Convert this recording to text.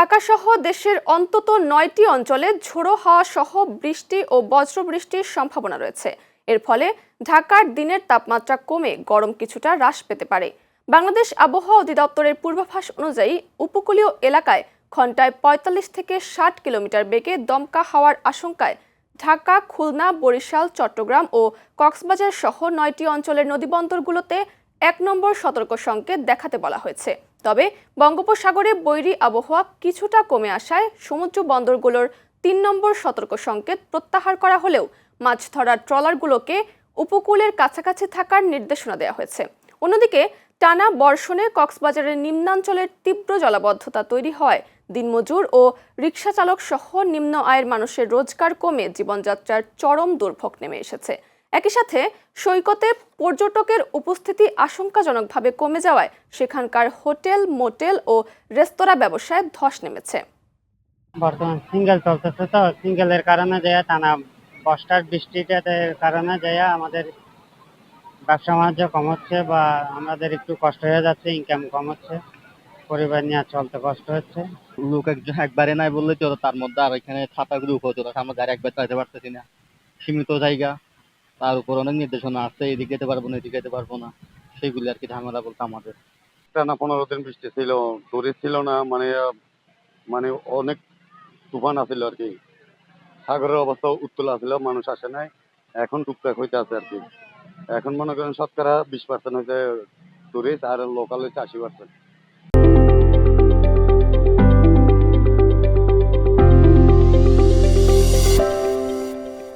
ঢাকাসহ দেশের অন্তত ৯টি অঞ্চলে ঝোড়ো হাওয়া সহ বৃষ্টি ও বজ্রবৃষ্টির সম্ভাবনা রয়েছে। এর ফলে ঢাকার দিনের তাপমাত্রা কমে গরম কিছুটা হ্রাস পেতে পারে। বাংলাদেশ আবহাওয়া অধিদপ্তরের পূর্বাভাস অনুযায়ী উপকূলীয় এলাকায় ঘন্টায় ৪৫ থেকে ৬০ কিলোমিটার বেগে দমকা হাওয়ার আশঙ্কায় ঢাকা, খুলনা, বরিশাল, চট্টগ্রাম ও কক্সবাজার সহ ৯টি অঞ্চলের নদীবন্দরগুলোতে ১ নম্বর সতর্ক সংকেত দেখাতে বলা হয়েছে। তবে বঙ্গোপসাগরে বৈরী আবহাওয়া কিছুটা কমে আসায় সমুদ্র বন্দরগুলোর ৩ নম্বর সতর্ক সংকেত প্রত্যাহার করা হলেও মাছ ধরার ট্রলারগুলোকে উপকূলের কাছাকাছি থাকার নির্দেশনা দেওয়া হয়েছে। অন্যদিকে টানা বর্ষণে কক্সবাজারের নিম্নাঞ্চলের তীব্র জলাবদ্ধতা তৈরি হয় দিনমজুর ও রিকশা চালক সহ নিম্ন আয়ের মানুষের রোজগার কমে জীবনযাত্রার চরম দুর্ভোগ নেমে এসেছে। একই সাথে সৈকতে পর্যটকের উপস্থিতি আশঙ্কাজনকভাবে কমে যাওয়ায় সেখানকার হোটেল, মোটেল ও রেস্তোরাঁ ব্যবসায় ধস নেমেছে। বর্তমান সিঙ্গেল চলতেছে, তো সিঙ্গেলের কারণে যায় টানা বর্ষার বৃষ্টিটার কারণে যায় আমাদের ব্যবসা বাণিজ্য কম হচ্ছে বা আমাদের একটু কষ্ট হয়ে যাচ্ছে, ইনকাম কম হচ্ছে, পরিবার নিয়ে চলতে কষ্ট হচ্ছে। লোক একবারে নাই বললে চলো, তার মধ্যে আর এখানে ছাতা গ্রুপ হতো, আমরা গাড়ি একবার চাইতে পারতেছি না, সীমিত জায়গা, তার উপর অনেক নির্দেশনা আছে, এদিকে যেতে পারবো না, এদিকে যেতে পারবো না, সেগুলি আর কি ঝামেলা বলতে আমাদের। টানা 15 দিন বৃষ্টি ছিল, টুরিস্ট ছিল না, মানে মানে অনেক তুফান আছিল আর কি। সাগরের অবস্থা উত্তল আছিল, মানুষ আসে নাই। এখন টুকটাক হইতে আছে আর কি। এখন মনে করেন শতকরা 20% হচ্ছে টুরিস্ট আর লোকাল হচ্ছে 80%।